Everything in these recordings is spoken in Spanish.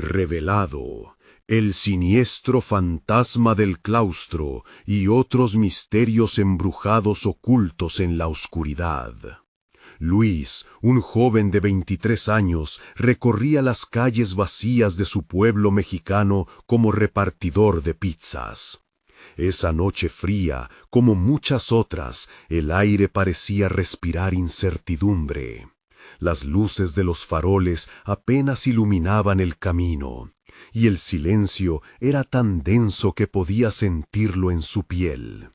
Revelado, el siniestro fantasma del claustro y otros misterios embrujados ocultos en la oscuridad. Luis, un joven de 23 años, recorría las calles vacías de su pueblo mexicano como repartidor de pizzas. Esa noche fría, como muchas otras, el aire parecía respirar incertidumbre. Las luces de los faroles apenas iluminaban el camino, y el silencio era tan denso que podía sentirlo en su piel.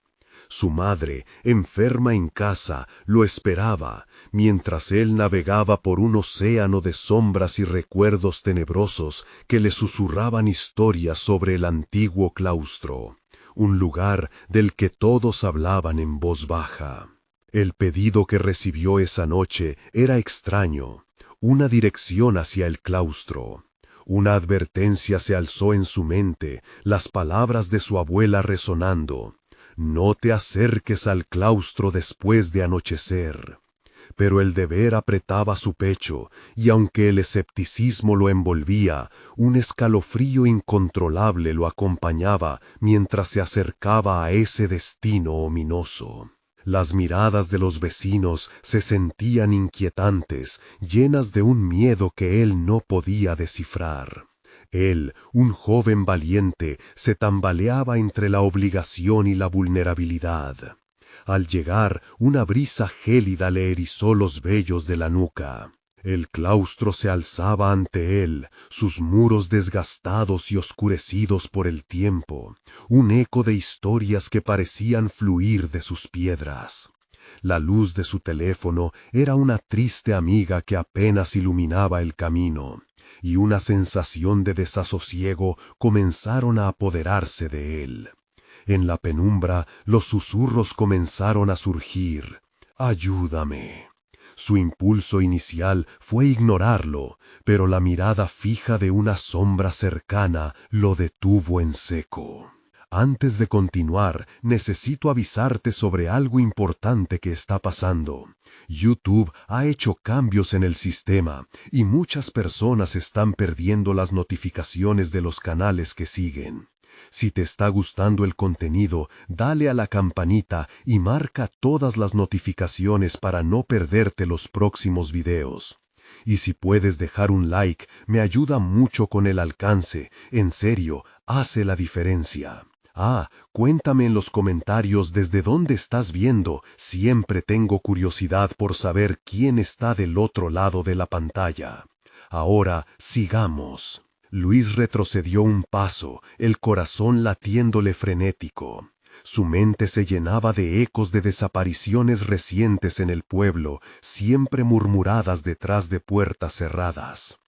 Su madre, enferma en casa, lo esperaba, mientras él navegaba por un océano de sombras y recuerdos tenebrosos que le susurraban historias sobre el antiguo claustro, un lugar del que todos hablaban en voz baja. El pedido que recibió esa noche era extraño, una dirección hacia el claustro. Una advertencia se alzó en su mente, las palabras de su abuela resonando. No te acerques al claustro después de anochecer. Pero el deber apretaba su pecho, y aunque el escepticismo lo envolvía, un escalofrío incontrolable lo acompañaba mientras se acercaba a ese destino ominoso. Las miradas de los vecinos se sentían inquietantes, llenas de un miedo que él no podía descifrar. Él, un joven valiente, se tambaleaba entre la obligación y la vulnerabilidad. Al llegar, una brisa gélida le erizó los vellos de la nuca. El claustro se alzaba ante él, sus muros desgastados y oscurecidos por el tiempo, un eco de historias que parecían fluir de sus piedras. La luz de su teléfono era una triste amiga que apenas iluminaba el camino, y una sensación de desasosiego comenzaron a apoderarse de él. En la penumbra, los susurros comenzaron a surgir. «Ayúdame». Su impulso inicial fue ignorarlo, pero la mirada fija de una sombra cercana lo detuvo en seco. Antes de continuar, necesito avisarte sobre algo importante que está pasando. YouTube ha hecho cambios en el sistema y muchas personas están perdiendo las notificaciones de los canales que siguen. Si te está gustando el contenido, dale a la campanita y marca todas las notificaciones para no perderte los próximos videos. Y si puedes dejar un like, me ayuda mucho con el alcance. En serio, hace la diferencia. Cuéntame en los comentarios desde dónde estás viendo. Siempre tengo curiosidad por saber quién está del otro lado de la pantalla. Ahora, sigamos. Luis retrocedió un paso, el corazón latiéndole frenético. Su mente se llenaba de ecos de desapariciones recientes en el pueblo, siempre murmuradas detrás de puertas cerradas.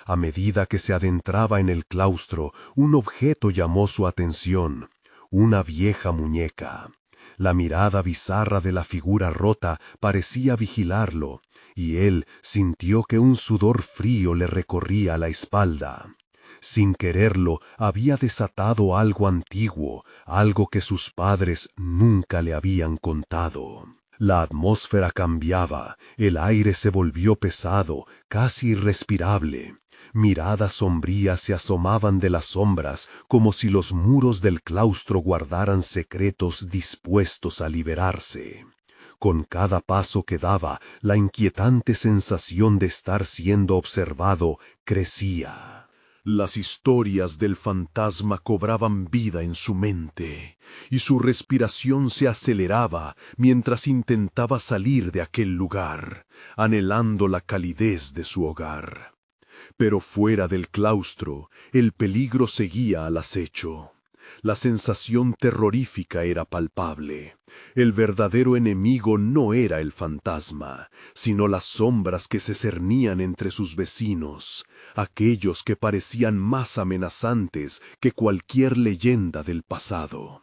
A medida que se adentraba en el claustro, un objeto llamó su atención, una vieja muñeca. La mirada bizarra de la figura rota parecía vigilarlo, y él sintió que un sudor frío le recorría la espalda. Sin quererlo, había desatado algo antiguo, algo que sus padres nunca le habían contado. La atmósfera cambiaba, el aire se volvió pesado, casi irrespirable. Miradas sombrías se asomaban de las sombras, como si los muros del claustro guardaran secretos dispuestos a liberarse. Con cada paso que daba, la inquietante sensación de estar siendo observado crecía. Las historias del fantasma cobraban vida en su mente, y su respiración se aceleraba mientras intentaba salir de aquel lugar, anhelando la calidez de su hogar. Pero fuera del claustro, el peligro seguía al acecho. La sensación terrorífica era palpable. El verdadero enemigo no era el fantasma, sino las sombras que se cernían entre sus vecinos, aquellos que parecían más amenazantes que cualquier leyenda del pasado.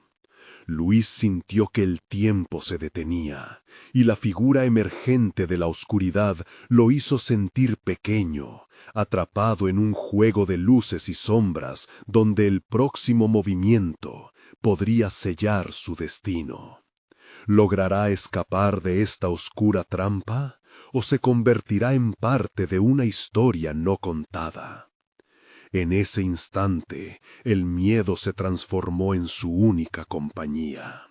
Luis sintió que el tiempo se detenía, y la figura emergente de la oscuridad lo hizo sentir pequeño, atrapado en un juego de luces y sombras donde el próximo movimiento podría sellar su destino. ¿Logrará escapar de esta oscura trampa o se convertirá en parte de una historia no contada? En ese instante, el miedo se transformó en su única compañía.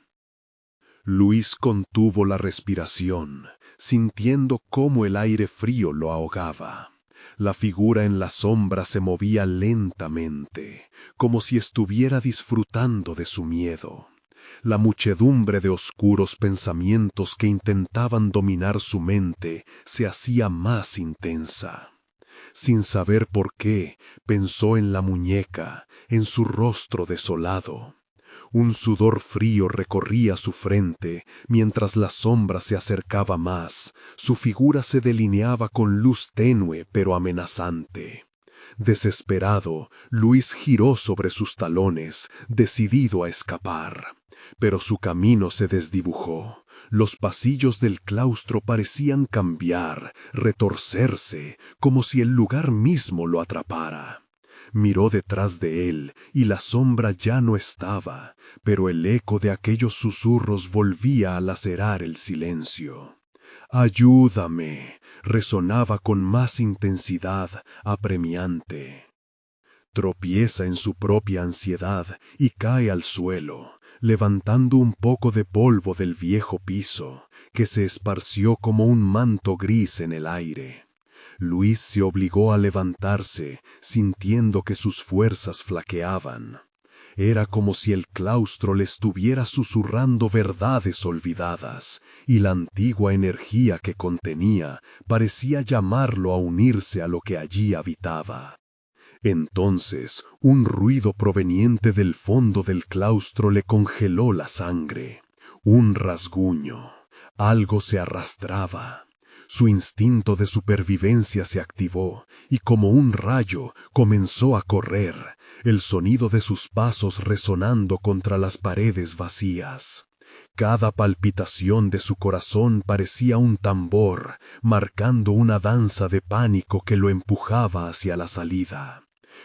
Luis contuvo la respiración, sintiendo cómo el aire frío lo ahogaba. La figura en la sombra se movía lentamente, como si estuviera disfrutando de su miedo. La muchedumbre de oscuros pensamientos que intentaban dominar su mente se hacía más intensa. Sin saber por qué, pensó en la muñeca, en su rostro desolado. Un sudor frío recorría su frente, mientras la sombra se acercaba más. Su figura se delineaba con luz tenue pero amenazante. Desesperado, Luis giró sobre sus talones, decidido a escapar. Pero su camino se desdibujó. Los pasillos del claustro parecían cambiar, retorcerse, como si el lugar mismo lo atrapara. Miró detrás de él, y la sombra ya no estaba, pero el eco de aquellos susurros volvía a lacerar el silencio. «Ayúdame», resonaba con más intensidad apremiante. Tropieza en su propia ansiedad y cae al suelo, levantando un poco de polvo del viejo piso, que se esparció como un manto gris en el aire. Luis se obligó a levantarse, sintiendo que sus fuerzas flaqueaban. Era como si el claustro le estuviera susurrando verdades olvidadas, y la antigua energía que contenía parecía llamarlo a unirse a lo que allí habitaba. Entonces, un ruido proveniente del fondo del claustro le congeló la sangre. Un rasguño. Algo se arrastraba. Su instinto de supervivencia se activó, y como un rayo comenzó a correr, el sonido de sus pasos resonando contra las paredes vacías. Cada palpitación de su corazón parecía un tambor, marcando una danza de pánico que lo empujaba hacia la salida.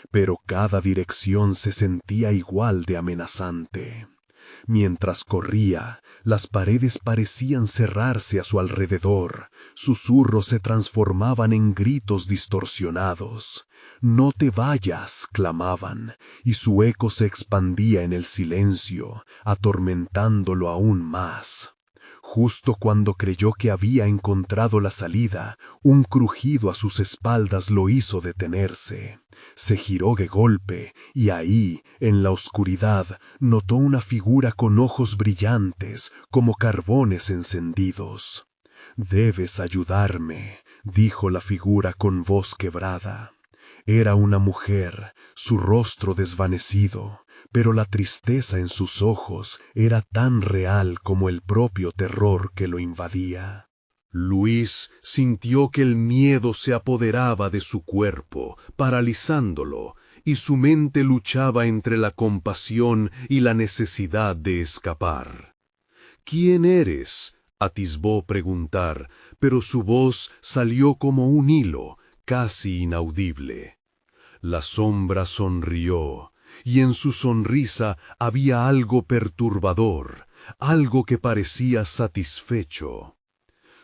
Pero cada dirección se sentía igual de amenazante. Mientras corría, las paredes parecían cerrarse a su alrededor, susurros se transformaban en gritos distorsionados. «No te vayas», clamaban, y su eco se expandía en el silencio, atormentándolo aún más. Justo cuando creyó que había encontrado la salida, un crujido a sus espaldas lo hizo detenerse. Se giró de golpe, y ahí, en la oscuridad, notó una figura con ojos brillantes, como carbones encendidos. «Debes ayudarme», dijo la figura con voz quebrada. Era una mujer, su rostro desvanecido, pero la tristeza en sus ojos era tan real como el propio terror que lo invadía. Luis sintió que el miedo se apoderaba de su cuerpo, paralizándolo, y su mente luchaba entre la compasión y la necesidad de escapar. «¿Quién eres?», atisbó preguntar, pero su voz salió como un hilo, casi inaudible. La sombra sonrió, y en su sonrisa había algo perturbador, algo que parecía satisfecho.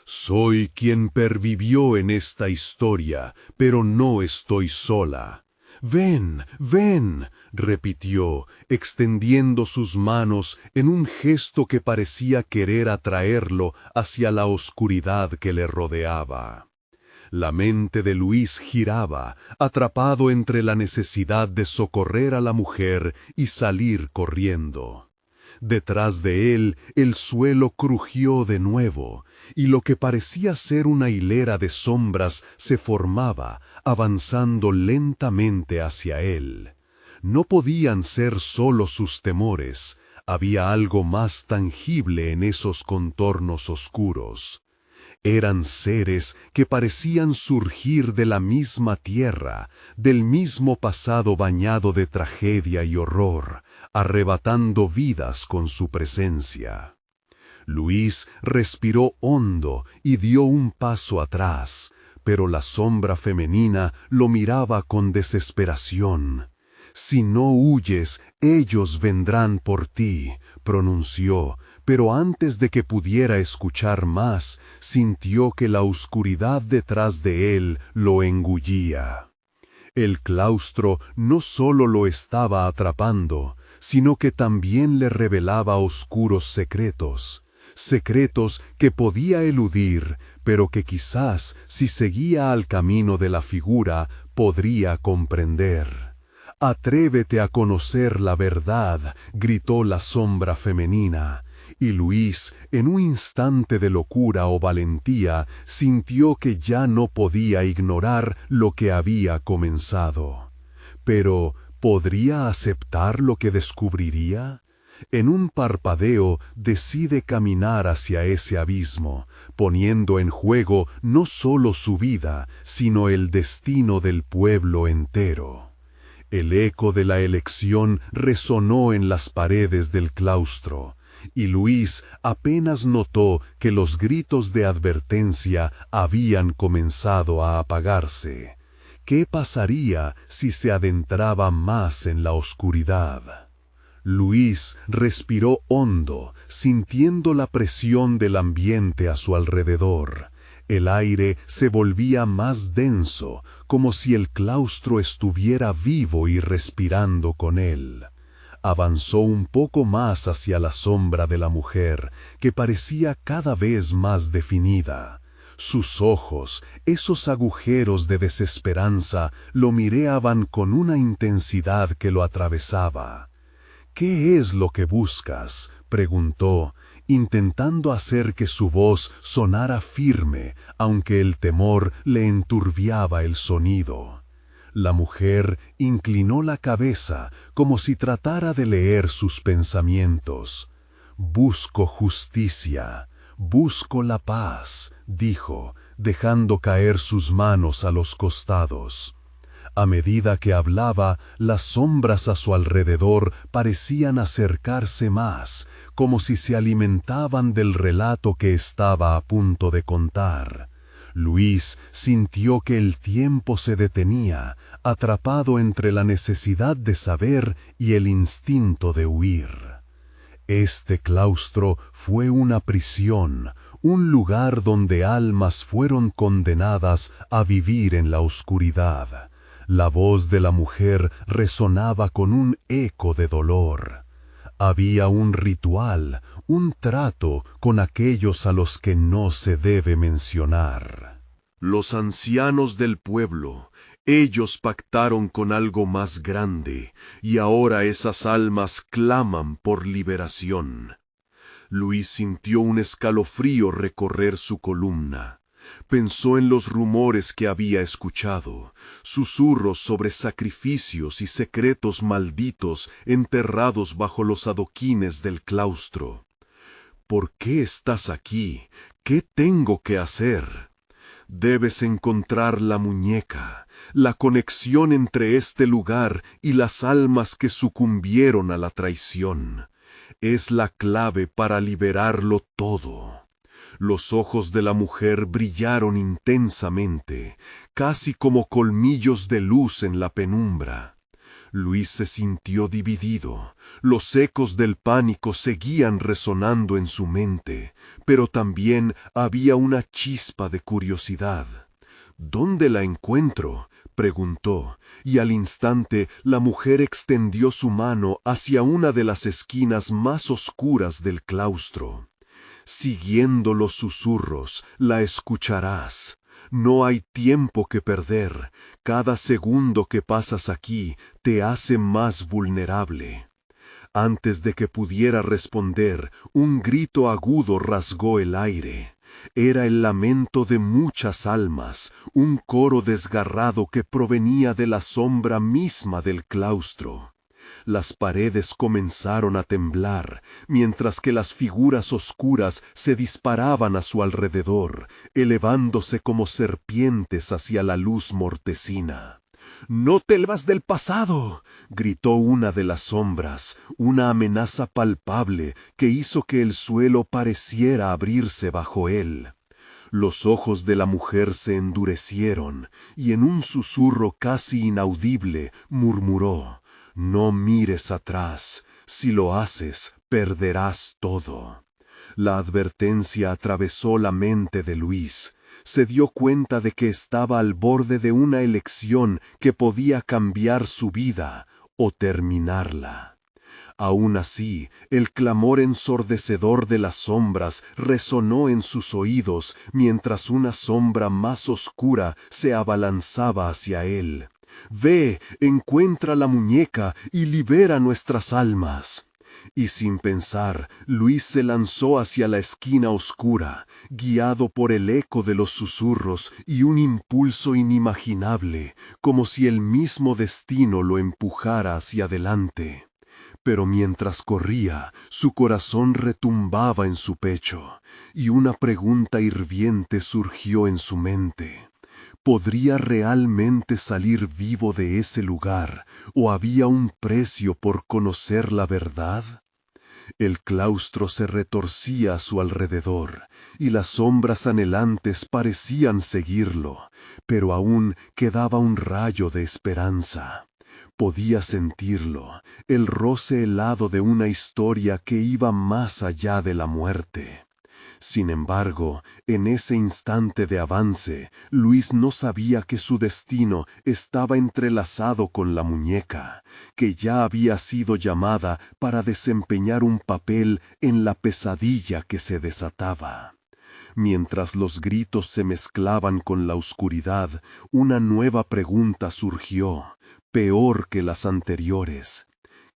«Soy quien pervivió en esta historia, pero no estoy sola. Ven, ven», repitió, extendiendo sus manos en un gesto que parecía querer atraerlo hacia la oscuridad que le rodeaba. La mente de Luis giraba, atrapado entre la necesidad de socorrer a la mujer y salir corriendo. Detrás de él, el suelo crujió de nuevo, y lo que parecía ser una hilera de sombras se formaba, avanzando lentamente hacia él. No podían ser solo sus temores, había algo más tangible en esos contornos oscuros. Eran seres que parecían surgir de la misma tierra, del mismo pasado bañado de tragedia y horror, arrebatando vidas con su presencia. Luis respiró hondo y dio un paso atrás, pero la sombra femenina lo miraba con desesperación. «Si no huyes, ellos vendrán por ti», pronunció, pero antes de que pudiera escuchar más, sintió que la oscuridad detrás de él lo engullía. El claustro no solo lo estaba atrapando, sino que también le revelaba oscuros secretos, secretos que podía eludir, pero que quizás, si seguía al camino de la figura, podría comprender. «Atrévete a conocer la verdad», gritó la sombra femenina, y Luis, en un instante de locura o valentía, sintió que ya no podía ignorar lo que había comenzado. Pero, ¿podría aceptar lo que descubriría? En un parpadeo decide caminar hacia ese abismo, poniendo en juego no solo su vida, sino el destino del pueblo entero. El eco de la elección resonó en las paredes del claustro, y Luis apenas notó que los gritos de advertencia habían comenzado a apagarse. ¿Qué pasaría si se adentraba más en la oscuridad? Luis respiró hondo, sintiendo la presión del ambiente a su alrededor. El aire se volvía más denso, como si el claustro estuviera vivo y respirando con él. Avanzó un poco más hacia la sombra de la mujer, que parecía cada vez más definida. Sus ojos, esos agujeros de desesperanza, lo miraban con una intensidad que lo atravesaba. «¿Qué es lo que buscas?», preguntó, intentando hacer que su voz sonara firme, aunque el temor le enturbiaba el sonido. La mujer inclinó la cabeza, como si tratara de leer sus pensamientos. «Busco justicia, busco la paz», dijo, dejando caer sus manos a los costados. A medida que hablaba, las sombras a su alrededor parecían acercarse más, como si se alimentaban del relato que estaba a punto de contar. Luis sintió que el tiempo se detenía, atrapado entre la necesidad de saber y el instinto de huir. Este claustro fue una prisión, un lugar donde almas fueron condenadas a vivir en la oscuridad. La voz de la mujer resonaba con un eco de dolor. Había un ritual, un trato con aquellos a los que no se debe mencionar. Los ancianos del pueblo, ellos pactaron con algo más grande, y ahora esas almas claman por liberación. Luis sintió un escalofrío recorrer su columna. Pensó en los rumores que había escuchado, susurros sobre sacrificios y secretos malditos enterrados bajo los adoquines del claustro. «¿Por qué estás aquí? ¿Qué tengo que hacer?» «Debes encontrar la muñeca, la conexión entre este lugar y las almas que sucumbieron a la traición. Es la clave para liberarlo todo». Los ojos de la mujer brillaron intensamente, casi como colmillos de luz en la penumbra. Luis se sintió dividido. Los ecos del pánico seguían resonando en su mente, pero también había una chispa de curiosidad. «¿Dónde la encuentro?», preguntó, y al instante la mujer extendió su mano hacia una de las esquinas más oscuras del claustro. «Siguiendo los susurros, la escucharás. No hay tiempo que perder. Cada segundo que pasas aquí te hace más vulnerable». Antes de que pudiera responder, un grito agudo rasgó el aire. Era el lamento de muchas almas, un coro desgarrado que provenía de la sombra misma del claustro. Las paredes comenzaron a temblar, mientras que las figuras oscuras se disparaban a su alrededor, elevándose como serpientes hacia la luz mortecina. «¡No telvas del pasado!», gritó una de las sombras, una amenaza palpable que hizo que el suelo pareciera abrirse bajo él. Los ojos de la mujer se endurecieron, y en un susurro casi inaudible murmuró: «No mires atrás, si lo haces, perderás todo». La advertencia atravesó la mente de Luis. se dio cuenta de que estaba al borde de una elección que podía cambiar su vida o terminarla. Aún así, el clamor ensordecedor de las sombras resonó en sus oídos mientras una sombra más oscura se abalanzaba hacia él. «Ve, encuentra la muñeca y libera nuestras almas». Y sin pensar, Luis se lanzó hacia la esquina oscura, guiado por el eco de los susurros y un impulso inimaginable, como si el mismo destino lo empujara hacia adelante. Pero mientras corría, su corazón retumbaba en su pecho, y una pregunta hirviente surgió en su mente. ¿Podría realmente salir vivo de ese lugar, o había un precio por conocer la verdad? El claustro se retorcía a su alrededor, y las sombras anhelantes parecían seguirlo, pero aún quedaba un rayo de esperanza. Podía sentirlo, el roce helado de una historia que iba más allá de la muerte. Sin embargo, en ese instante de avance, Luis no sabía que su destino estaba entrelazado con la muñeca, que ya había sido llamada para desempeñar un papel en la pesadilla que se desataba. Mientras los gritos se mezclaban con la oscuridad, una nueva pregunta surgió, peor que las anteriores.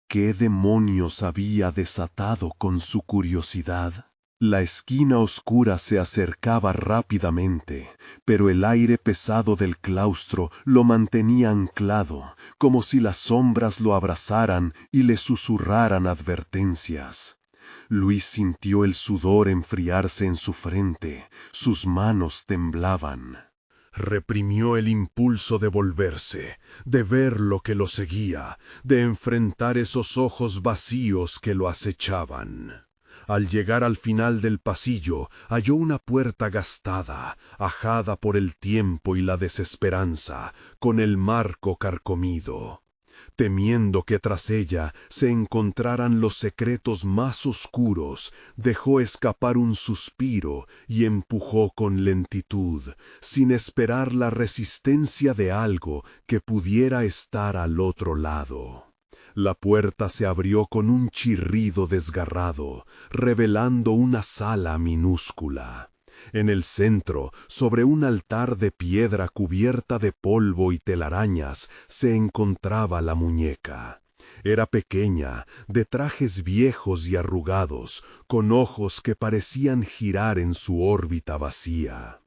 ¿Qué demonios había desatado con su curiosidad? La esquina oscura se acercaba rápidamente, pero el aire pesado del claustro lo mantenía anclado, como si las sombras lo abrazaran y le susurraran advertencias. Luis sintió el sudor enfriarse en su frente, sus manos temblaban. Reprimió el impulso de volverse, de ver lo que lo seguía, de enfrentar esos ojos vacíos que lo acechaban. Al llegar al final del pasillo, halló una puerta gastada, ajada por el tiempo y la desesperanza, con el marco carcomido. Temiendo que tras ella se encontraran los secretos más oscuros, dejó escapar un suspiro y empujó con lentitud, sin esperar la resistencia de algo que pudiera estar al otro lado. La puerta se abrió con un chirrido desgarrado, revelando una sala minúscula. En el centro, sobre un altar de piedra cubierta de polvo y telarañas, se encontraba la muñeca. Era pequeña, de trajes viejos y arrugados, con ojos que parecían girar en su órbita vacía.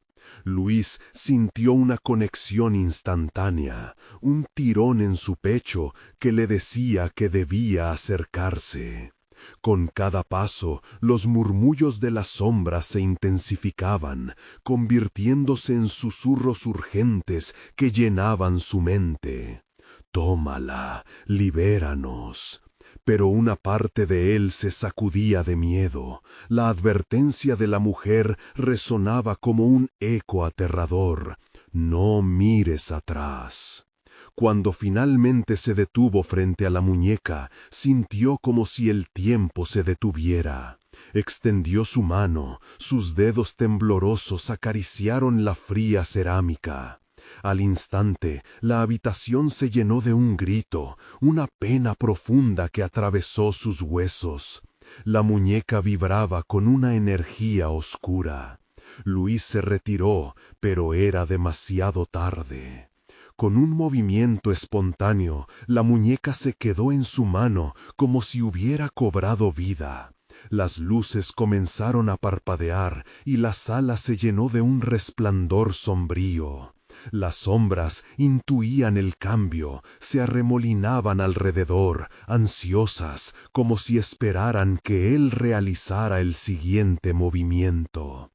Luis sintió una conexión instantánea, un tirón en su pecho que le decía que debía acercarse. Con cada paso, los murmullos de las sombras se intensificaban, convirtiéndose en susurros urgentes que llenaban su mente. «Tómala, libéranos». Pero una parte de él se sacudía de miedo. La advertencia de la mujer resonaba como un eco aterrador. «No mires atrás». Cuando finalmente se detuvo frente a la muñeca, sintió como si el tiempo se detuviera. Extendió su mano, sus dedos temblorosos acariciaron la fría cerámica. Al instante, la habitación se llenó de un grito, una pena profunda que atravesó sus huesos. La muñeca vibraba con una energía oscura. Luis se retiró, pero era demasiado tarde. Con un movimiento espontáneo, la muñeca se quedó en su mano como si hubiera cobrado vida. Las luces comenzaron a parpadear y la sala se llenó de un resplandor sombrío. Las sombras intuían el cambio, se arremolinaban alrededor, ansiosas, como si esperaran que él realizara el siguiente movimiento.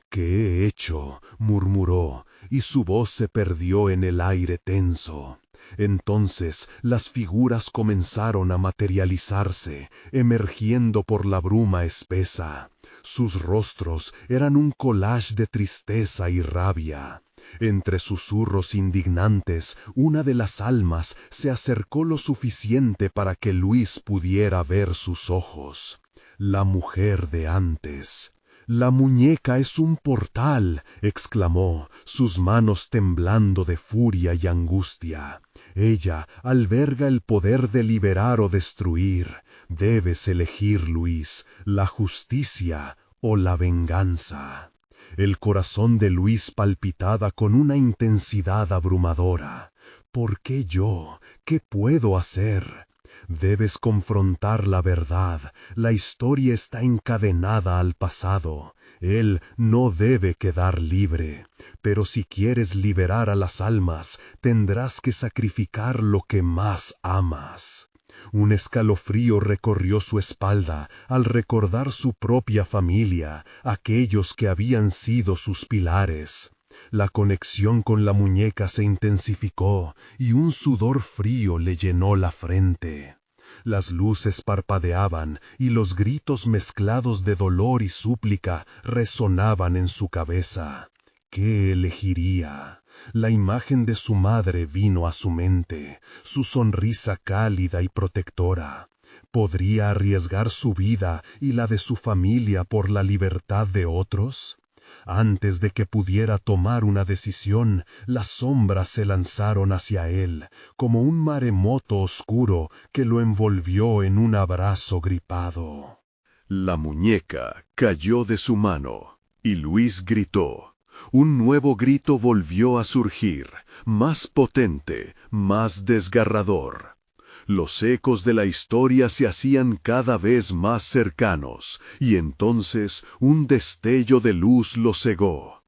«¿Qué he hecho?», murmuró, y su voz se perdió en el aire tenso. Entonces las figuras comenzaron a materializarse, emergiendo por la bruma espesa. Sus rostros eran un collage de tristeza y rabia. Entre susurros indignantes, una de las almas se acercó lo suficiente para que Luis pudiera ver sus ojos. La mujer de antes. La muñeca es un portal, exclamó, sus manos temblando de furia y angustia. Ella alberga el poder de liberar o destruir. Debes elegir, Luis, la justicia o la venganza. El corazón de Luis palpitaba con una intensidad abrumadora. ¿Por qué yo? ¿Qué puedo hacer? Debes confrontar la verdad. La historia está encadenada al pasado. Él no debe quedar libre. Pero si quieres liberar a las almas, tendrás que sacrificar lo que más amas. Un escalofrío recorrió su espalda al recordar su propia familia, aquellos que habían sido sus pilares. La conexión con la muñeca se intensificó y un sudor frío le llenó la frente. Las luces parpadeaban y los gritos mezclados de dolor y súplica resonaban en su cabeza. ¿Qué elegiría? La imagen de su madre vino a su mente, su sonrisa cálida y protectora. ¿Podría arriesgar su vida y la de su familia por la libertad de otros? Antes de que pudiera tomar una decisión, las sombras se lanzaron hacia él, como un maremoto oscuro que lo envolvió en un abrazo gripado. La muñeca cayó de su mano, y Luis gritó. Un nuevo grito volvió a surgir, más potente, más desgarrador. Los ecos de la historia se hacían cada vez más cercanos, y entonces un destello de luz lo cegó.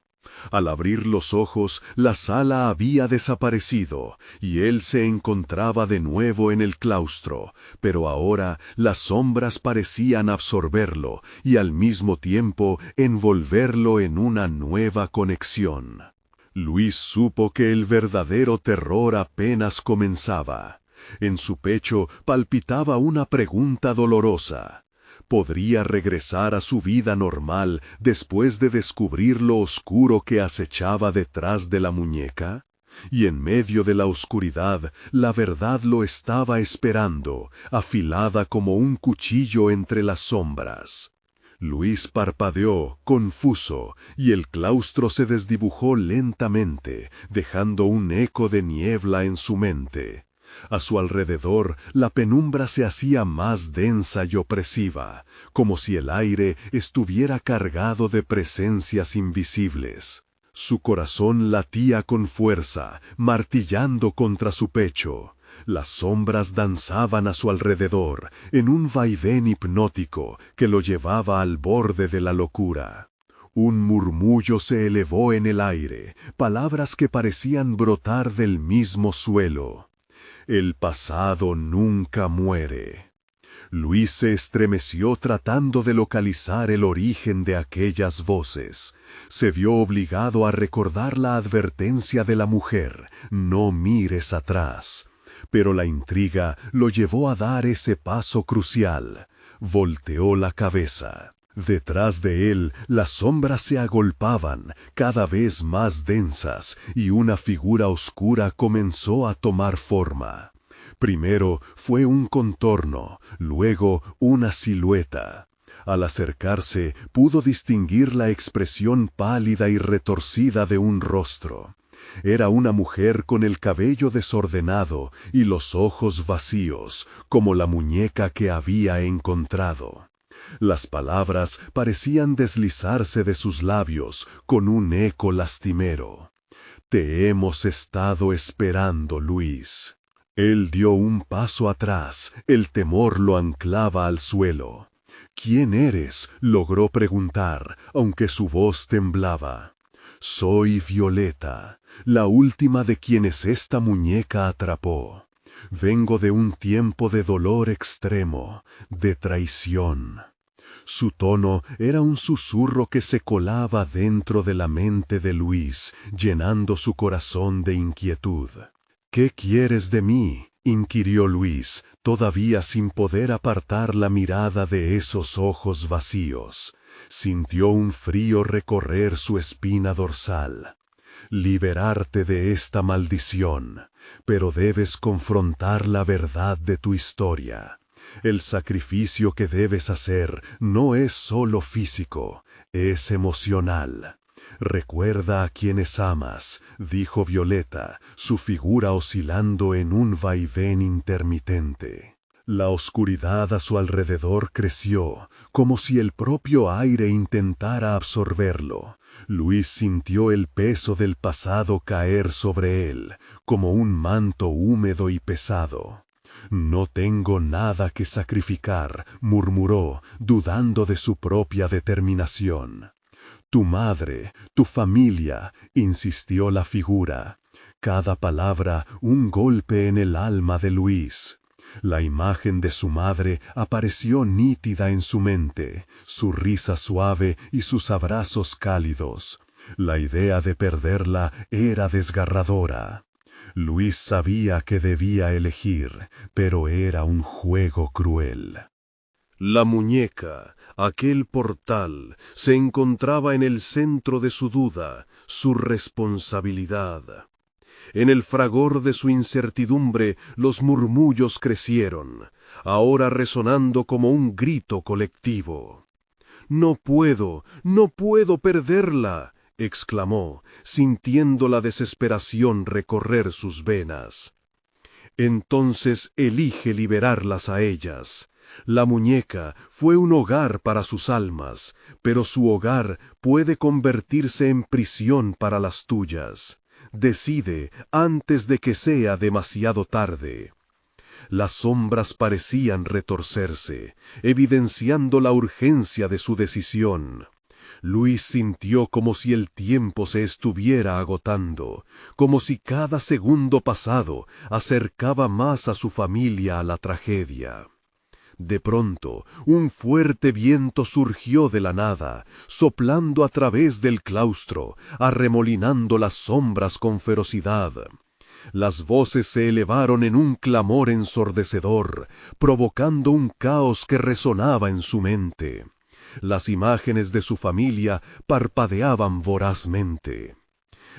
Al abrir los ojos, la sala había desaparecido, y él se encontraba de nuevo en el claustro, pero ahora las sombras parecían absorberlo, y al mismo tiempo envolverlo en una nueva conexión. Luis supo que el verdadero terror apenas comenzaba. En su pecho palpitaba una pregunta dolorosa. ¿Podría regresar a su vida normal después de descubrir lo oscuro que acechaba detrás de la muñeca? Y en medio de la oscuridad, la verdad lo estaba esperando, afilada como un cuchillo entre las sombras. Luis parpadeó, confuso, y el claustro se desdibujó lentamente, dejando un eco de niebla en su mente. A su alrededor, la penumbra se hacía más densa y opresiva, como si el aire estuviera cargado de presencias invisibles. Su corazón latía con fuerza, martillando contra su pecho. Las sombras danzaban a su alrededor, en un vaivén hipnótico que lo llevaba al borde de la locura. Un murmullo se elevó en el aire, palabras que parecían brotar del mismo suelo. El pasado nunca muere. Luis se estremeció tratando de localizar el origen de aquellas voces. Se vio obligado a recordar la advertencia de la mujer, no mires atrás. Pero la intriga lo llevó a dar ese paso crucial. Volteó la cabeza. Detrás de él, las sombras se agolpaban, cada vez más densas, y una figura oscura comenzó a tomar forma. Primero fue un contorno, luego una silueta. Al acercarse, pudo distinguir la expresión pálida y retorcida de un rostro. Era una mujer con el cabello desordenado y los ojos vacíos, como la muñeca que había encontrado. Las palabras parecían deslizarse de sus labios con un eco lastimero. Te hemos estado esperando, Luis. Él dio un paso atrás, el temor lo anclaba al suelo. ¿Quién eres?, logró preguntar, aunque su voz temblaba. Soy Violeta, la última de quienes esta muñeca atrapó. Vengo de un tiempo de dolor extremo, de traición. Su tono era un susurro que se colaba dentro de la mente de Luis, llenando su corazón de inquietud. ¿Qué quieres de mí?, inquirió Luis, todavía sin poder apartar la mirada de esos ojos vacíos. Sintió un frío recorrer su espina dorsal. Liberarte de esta maldición, pero debes confrontar la verdad de tu historia. El sacrificio que debes hacer no es solo físico, Es emocional. Recuerda a quienes amas, dijo Violeta, su figura oscilando en un vaivén intermitente. La oscuridad a su alrededor creció, como si el propio aire intentara absorberlo. Luis sintió el peso del pasado caer sobre él, como un manto húmedo y pesado. No tengo nada que sacrificar, murmuró, dudando de su propia determinación. Tu madre, tu familia, insistió la figura. Cada palabra un golpe en el alma de Luis. La imagen de su madre apareció nítida en su mente, su risa suave y sus abrazos cálidos. La idea de perderla era desgarradora. Luis sabía que debía elegir, pero era un juego cruel. La muñeca, aquel portal, se encontraba en el centro de su duda, su responsabilidad. En el fragor de su incertidumbre los murmullos crecieron, ahora resonando como un grito colectivo. «No puedo perderla», exclamó, sintiendo la desesperación recorrer sus venas. Entonces elige liberarlas a ellas. La muñeca fue un hogar para sus almas, pero su hogar puede convertirse en prisión para las tuyas. Decide antes de que sea demasiado tarde. Las sombras parecían retorcerse, evidenciando la urgencia de su decisión. Luis sintió como si el tiempo se estuviera agotando, como si cada segundo pasado acercaba más a su familia a la tragedia. De pronto, un fuerte viento surgió de la nada, soplando a través del claustro, arremolinando las sombras con ferocidad. Las voces se elevaron en un clamor ensordecedor, provocando un caos que resonaba en su mente. Las imágenes de su familia parpadeaban vorazmente.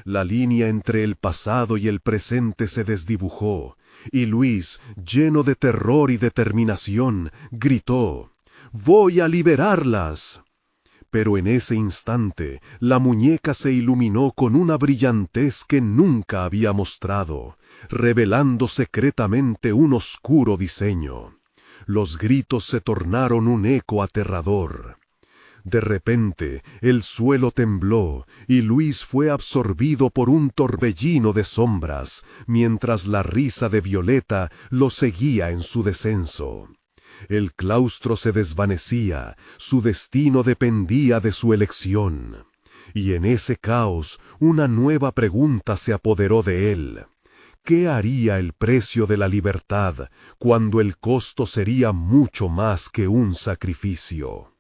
La línea entre el pasado y el presente se desdibujó, y Luis, lleno de terror y determinación, gritó: «¡Voy a liberarlas!». Pero en ese instante, la muñeca se iluminó con una brillantez que nunca había mostrado, revelando secretamente un oscuro diseño. Los gritos se tornaron un eco aterrador. De repente, el suelo tembló y Luis fue absorbido por un torbellino de sombras, mientras la risa de Violeta lo seguía en su descenso. El claustro se desvanecía, su destino dependía de su elección. Y en ese caos, una nueva pregunta se apoderó de él. ¿Qué haría el precio de la libertad cuando el costo sería mucho más que un sacrificio?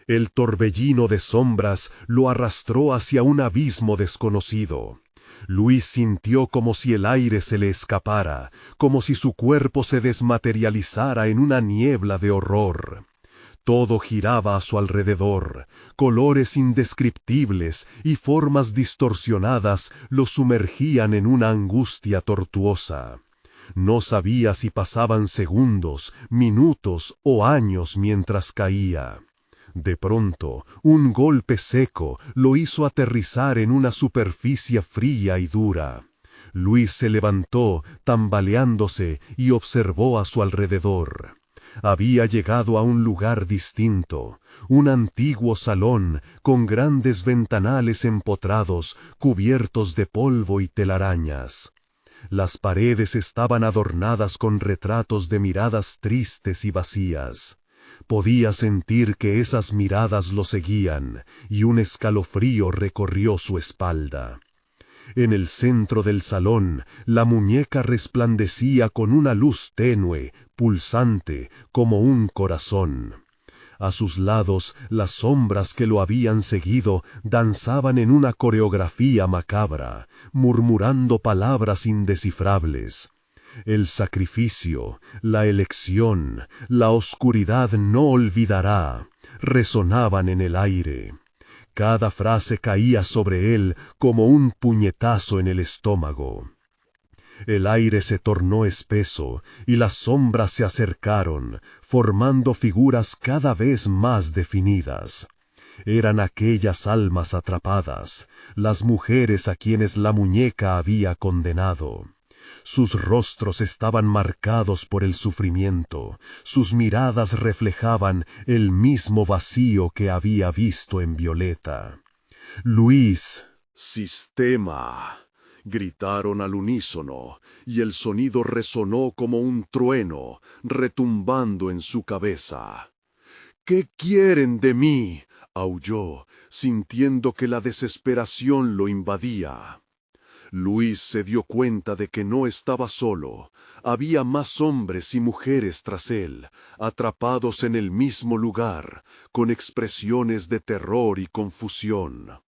El torbellino de sombras lo arrastró hacia un abismo desconocido. Luis sintió como si el aire se le escapara, como si su cuerpo se desmaterializara en una niebla de horror. Todo giraba a su alrededor, colores indescriptibles y formas distorsionadas lo sumergían en una angustia tortuosa. No sabía si pasaban segundos, minutos o años mientras caía. De pronto, un golpe seco lo hizo aterrizar en una superficie fría y dura. Luis se levantó, tambaleándose, y observó a su alrededor. Había llegado a un lugar distinto, un antiguo salón con grandes ventanales empotrados, cubiertos de polvo y telarañas. Las paredes estaban adornadas con retratos de miradas tristes y vacías. Podía sentir que esas miradas lo seguían, y un escalofrío recorrió su espalda. En el centro del salón, la muñeca resplandecía con una luz tenue, pulsante, como un corazón. A sus lados, las sombras que lo habían seguido danzaban en una coreografía macabra, murmurando palabras indescifrables. El sacrificio, la elección, la oscuridad no olvidará, resonaban en el aire. Cada frase caía sobre él como un puñetazo en el estómago. El aire se tornó espeso y las sombras se acercaron, formando figuras cada vez más definidas. Eran aquellas almas atrapadas, las mujeres a quienes la muñeca había condenado. Sus rostros estaban marcados por el sufrimiento, sus miradas reflejaban el mismo vacío que había visto en Violeta. Luis. Sistema. Gritaron al unísono, y el sonido resonó como un trueno, retumbando en su cabeza. ¿Qué quieren de mí?, aulló, sintiendo que la desesperación lo invadía. Luis se dio cuenta de que no estaba solo. Había más hombres y mujeres tras él, atrapados en el mismo lugar, con expresiones de terror y confusión.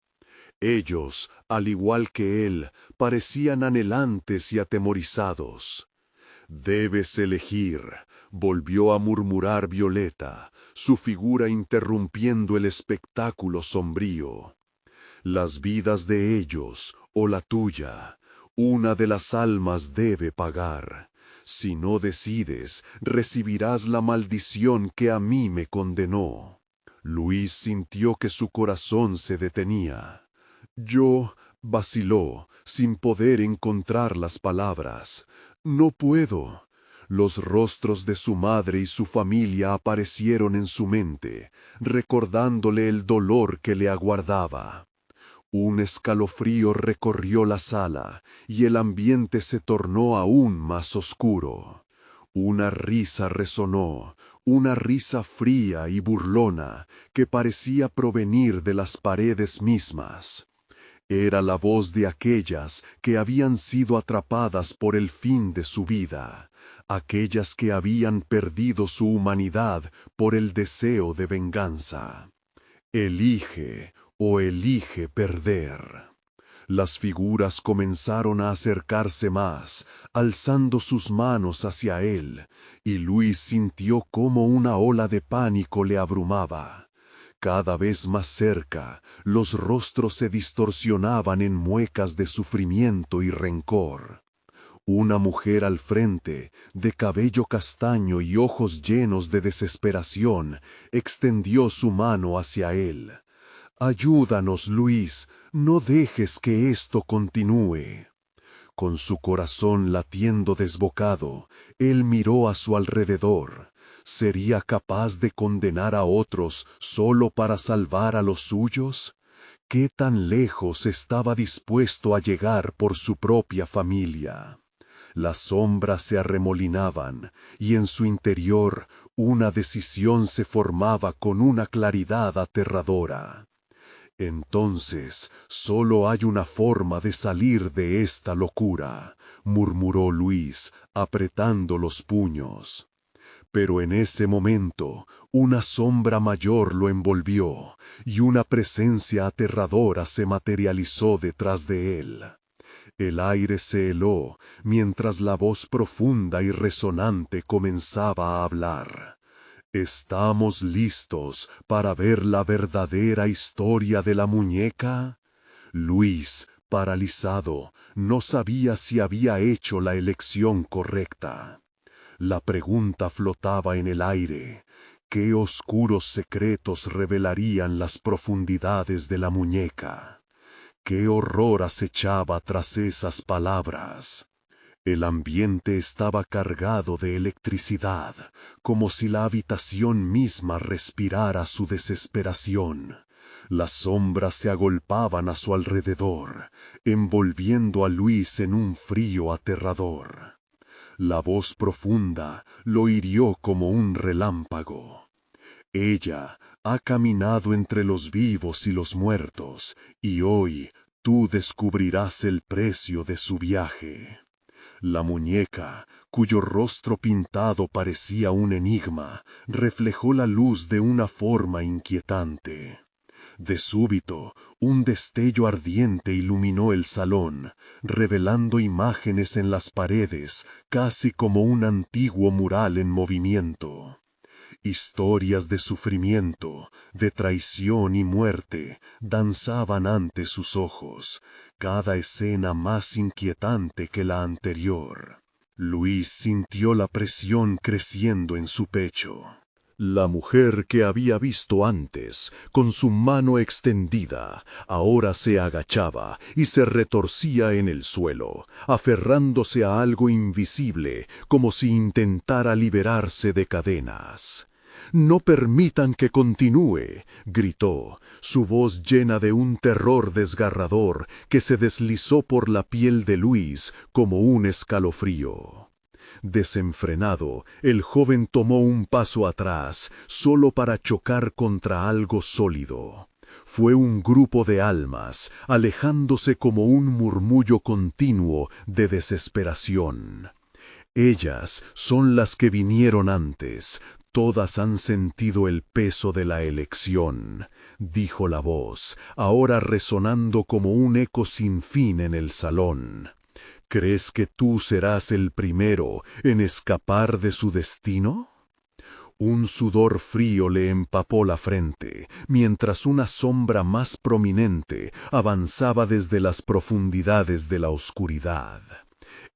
Ellos, al igual que él, parecían anhelantes y atemorizados. «Debes elegir», volvió a murmurar Violeta, su figura interrumpiendo el espectáculo sombrío. «Las vidas de ellos o la tuya, una de las almas debe pagar. Si no decides, recibirás la maldición que a mí me condenó». Luis sintió que su corazón se detenía. «Yo», vaciló, sin poder encontrar las palabras. «No puedo». Los rostros de su madre y su familia aparecieron en su mente, recordándole el dolor que le aguardaba. Un escalofrío recorrió la sala, y el ambiente se tornó aún más oscuro. Una risa resonó, una risa fría y burlona, que parecía provenir de las paredes mismas. Era la voz de aquellas que habían sido atrapadas por el fin de su vida, aquellas que habían perdido su humanidad por el deseo de venganza. «Elige o elige perder». Las figuras comenzaron a acercarse más, alzando sus manos hacia él, y Luis sintió cómo una ola de pánico le abrumaba. Cada vez más cerca, los rostros se distorsionaban en muecas de sufrimiento y rencor. Una mujer al frente, de cabello castaño y ojos llenos de desesperación, extendió su mano hacia él. «Ayúdanos, Luis, no dejes que esto continúe». Con su corazón latiendo desbocado, él miró a su alrededor. ¿Sería capaz de condenar a otros solo para salvar a los suyos? ¿Qué tan lejos estaba dispuesto a llegar por su propia familia? Las sombras se arremolinaban, y en su interior una decisión se formaba con una claridad aterradora. «Entonces, solo hay una forma de salir de esta locura», murmuró Luis, apretando los puños. Pero en ese momento, una sombra mayor lo envolvió, y una presencia aterradora se materializó detrás de él. El aire se heló, mientras la voz profunda y resonante comenzaba a hablar. «¿Estamos listos para ver la verdadera historia de la muñeca?» Luis, paralizado, no sabía si había hecho la elección correcta. La pregunta flotaba en el aire. ¿Qué oscuros secretos revelarían las profundidades de la muñeca? ¿Qué horror acechaba tras esas palabras? El ambiente estaba cargado de electricidad, como si la habitación misma respirara su desesperación. Las sombras se agolpaban a su alrededor, envolviendo a Luis en un frío aterrador. La voz profunda lo hirió como un relámpago. «Ella ha caminado entre los vivos y los muertos, y hoy tú descubrirás el precio de su viaje». La muñeca, cuyo rostro pintado parecía un enigma, reflejó la luz de una forma inquietante. De súbito, un destello ardiente iluminó el salón, revelando imágenes en las paredes, casi como un antiguo mural en movimiento. Historias de sufrimiento, de traición y muerte danzaban ante sus ojos, cada escena más inquietante que la anterior. Luis sintió la presión creciendo en su pecho. La mujer que había visto antes, con su mano extendida, ahora se agachaba y se retorcía en el suelo, aferrándose a algo invisible, como si intentara liberarse de cadenas. «No permitan que continúe», gritó, su voz llena de un terror desgarrador que se deslizó por la piel de Luis como un escalofrío. Desenfrenado, el joven tomó un paso atrás, solo para chocar contra algo sólido. Fue un grupo de almas, alejándose como un murmullo continuo de desesperación. Ellas son las que vinieron antes, todas han sentido el peso de la elección, dijo la voz, ahora resonando como un eco sin fin en el salón. ¿Crees que tú serás el primero en escapar de su destino? Un sudor frío le empapó la frente, mientras una sombra más prominente avanzaba desde las profundidades de la oscuridad.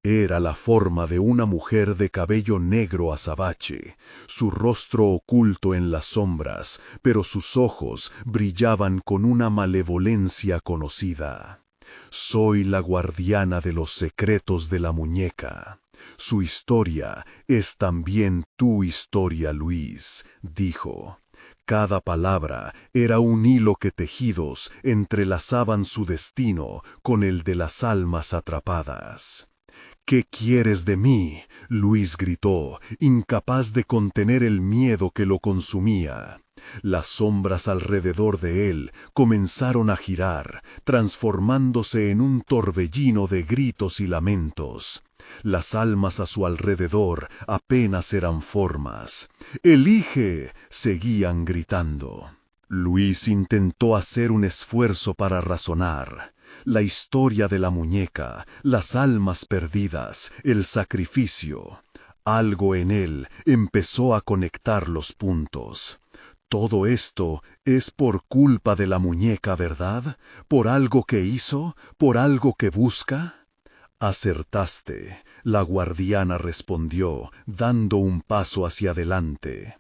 Era la forma de una mujer de cabello negro azabache, su rostro oculto en las sombras, pero sus ojos brillaban con una malevolencia conocida. Soy la guardiana de los secretos de la muñeca. Su historia es también tu historia, Luis, dijo. Cada palabra era un hilo que tejidos entrelazaban su destino con el de las almas atrapadas. «¿Qué quieres de mí?», Luis gritó, incapaz de contener el miedo que lo consumía. Las sombras alrededor de él comenzaron a girar, transformándose en un torbellino de gritos y lamentos. Las almas a su alrededor apenas eran formas. «¡Elige!», seguían gritando. Luis intentó hacer un esfuerzo para razonar. La historia de la muñeca, las almas perdidas, el sacrificio. Algo en él empezó a conectar los puntos. Todo esto es por culpa de la muñeca, ¿verdad? ¿Por algo que hizo? ¿Por algo que busca? Acertaste, la guardiana respondió, dando un paso hacia adelante.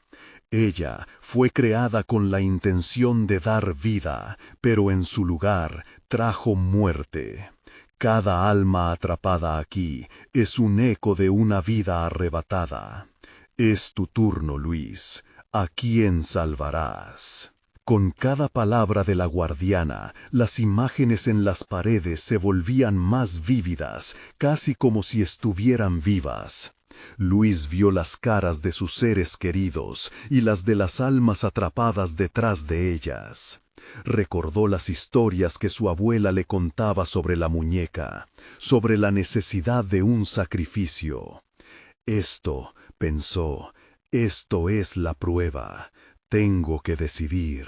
Ella fue creada con la intención de dar vida, pero en su lugar trajo muerte. Cada alma atrapada aquí es un eco de una vida arrebatada. Es tu turno, Luis. ¿A quién salvarás? Con cada palabra de la guardiana, las imágenes en las paredes se volvían más vívidas, casi como si estuvieran vivas. Luis vio las caras de sus seres queridos y las de las almas atrapadas detrás de ellas. Recordó las historias que su abuela le contaba sobre la muñeca, sobre la necesidad de un sacrificio. Esto, pensó, esto es la prueba. Tengo que decidir.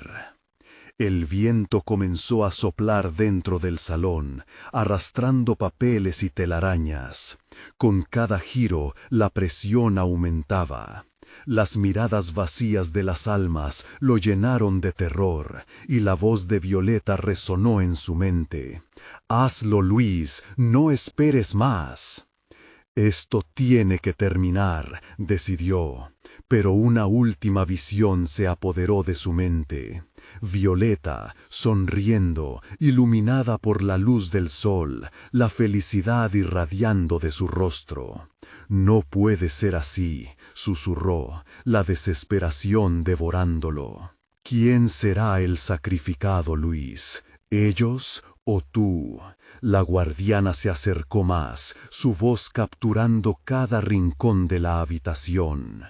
El viento comenzó a soplar dentro del salón, arrastrando papeles y telarañas. Con cada giro, la presión aumentaba. Las miradas vacías de las almas lo llenaron de terror, y la voz de Violeta resonó en su mente. «Hazlo, Luis, no esperes más». Esto tiene que terminar, decidió, pero una última visión se apoderó de su mente. Violeta, sonriendo, iluminada por la luz del sol, la felicidad irradiando de su rostro. «No puede ser así», susurró, la desesperación devorándolo. «¿Quién será el sacrificado, Luis? ¿Ellos o tú?» La guardiana se acercó más, su voz capturando cada rincón de la habitación.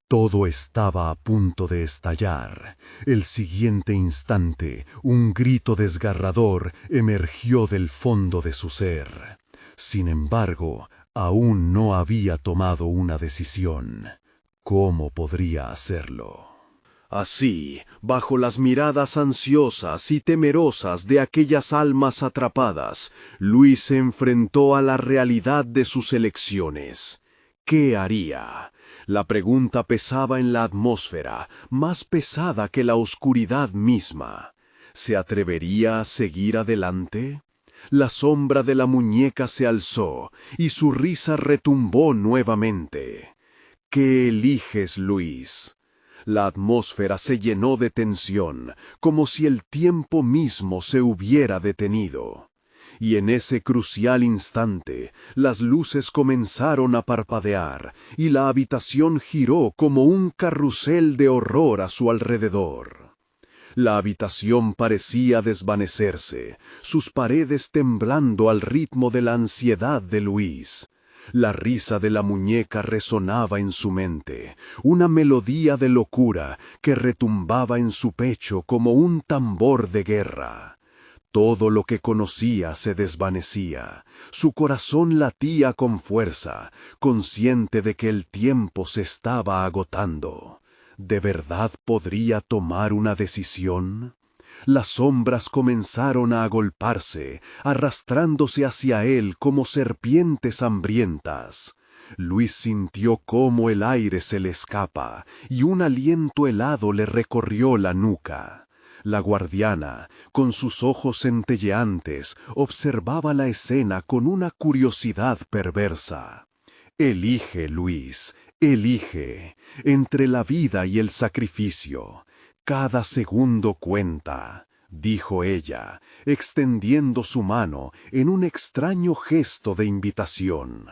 Todo estaba a punto de estallar. El siguiente instante, un grito desgarrador emergió del fondo de su ser. Sin embargo, aún no había tomado una decisión. ¿Cómo podría hacerlo? Así, bajo las miradas ansiosas y temerosas de aquellas almas atrapadas, Luis se enfrentó a la realidad de sus elecciones. ¿Qué haría? La pregunta pesaba en la atmósfera, más pesada que la oscuridad misma. ¿Se atrevería a seguir adelante? La sombra de la muñeca se alzó, y su risa retumbó nuevamente. ¿Qué eliges, Luis? La atmósfera se llenó de tensión, como si el tiempo mismo se hubiera detenido. Y en ese crucial instante, las luces comenzaron a parpadear, y la habitación giró como un carrusel de horror a su alrededor. La habitación parecía desvanecerse, sus paredes temblando al ritmo de la ansiedad de Luis. La risa de la muñeca resonaba en su mente, una melodía de locura que retumbaba en su pecho como un tambor de guerra. Todo lo que conocía se desvanecía, su corazón latía con fuerza, consciente de que el tiempo se estaba agotando. ¿De verdad podría tomar una decisión? Las sombras comenzaron a agolparse, arrastrándose hacia él como serpientes hambrientas. Luis sintió cómo el aire se le escapa, y un aliento helado le recorrió la nuca. La guardiana, con sus ojos centelleantes, observaba la escena con una curiosidad perversa. Elige, Luis, elige, entre la vida y el sacrificio. Cada segundo cuenta, dijo ella, extendiendo su mano en un extraño gesto de invitación.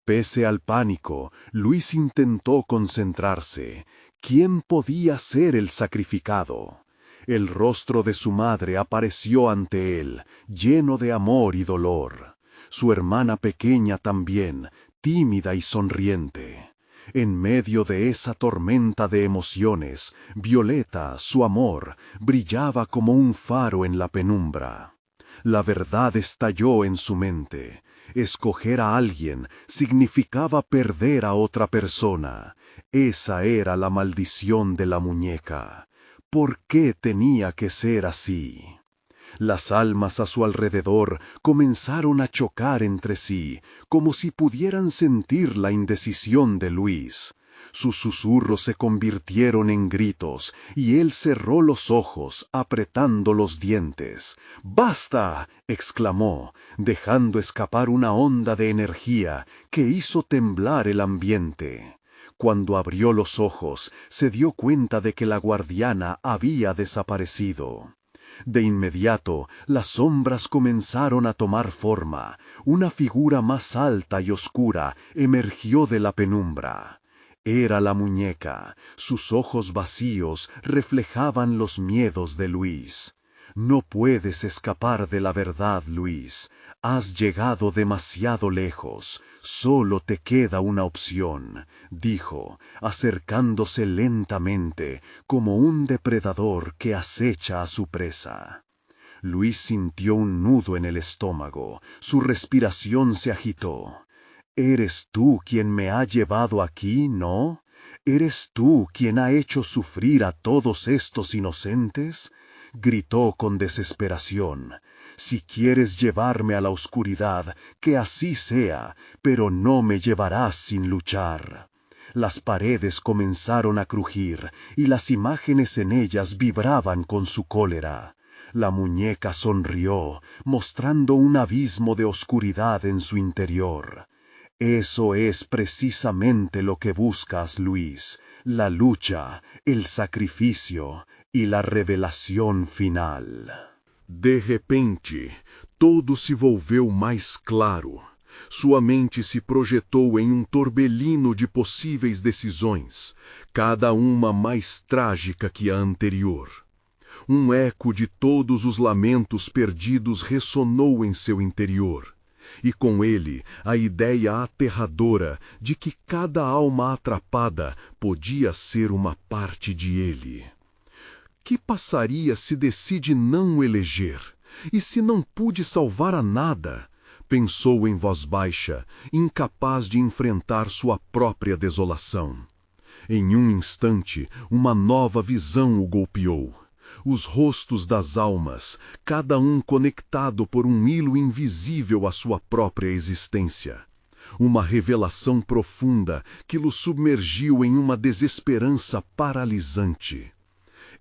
Pese al pánico, Luis intentó concentrarse. ¿Quién podía ser el sacrificado? El rostro de su madre apareció ante él, lleno de amor y dolor. Su hermana pequeña también, tímida y sonriente. En medio de esa tormenta de emociones, Violeta, su amor, brillaba como un faro en la penumbra. La verdad estalló en su mente. Escoger a alguien significaba perder a otra persona. Esa era la maldición de la muñeca. ¿Por qué tenía que ser así? Las almas a su alrededor comenzaron a chocar entre sí, como si pudieran sentir la indecisión de Luis. Sus susurros se convirtieron en gritos, y él cerró los ojos, apretando los dientes. ¡Basta!, exclamó, dejando escapar una onda de energía que hizo temblar el ambiente. Cuando abrió los ojos, se dio cuenta de que la guardiana había desaparecido. De inmediato, las sombras comenzaron a tomar forma. Una figura más alta y oscura emergió de la penumbra. Era la muñeca. Sus ojos vacíos reflejaban los miedos de Luis. No puedes escapar de la verdad, Luis. Has llegado demasiado lejos. Solo te queda una opción, dijo, acercándose lentamente, como un depredador que acecha a su presa. Luis sintió un nudo en el estómago. Su respiración se agitó. ¿Eres tú quien me ha llevado aquí, no? ¿Eres tú quien ha hecho sufrir a todos estos inocentes? Gritó con desesperación. Si quieres llevarme a la oscuridad, que así sea, pero no me llevarás sin luchar. Las paredes comenzaron a crujir, y las imágenes en ellas vibraban con su cólera. La muñeca sonrió, mostrando un abismo de oscuridad en su interior. Eso es precisamente lo que buscas, Luis, la lucha, el sacrificio y la revelación final. De repente, todo se volveu mais claro. Sua mente se projetou em torbellino de possíveis decisões, cada uma mais trágica que a anterior. Eco de todos os lamentos perdidos ressonou em seu interior. E com ele a ideia aterradora de que cada alma atrapada podia ser uma parte de ele. Que passaria se decide não eleger? E se não pude salvar a nada? Pensou em voz baixa, incapaz de enfrentar sua própria desolação. Em instante, uma nova visão o golpeou. Os rostos das almas, cada conectado por hilo invisível à sua própria existência. Uma revelação profunda que o submergiu em uma desesperança paralisante.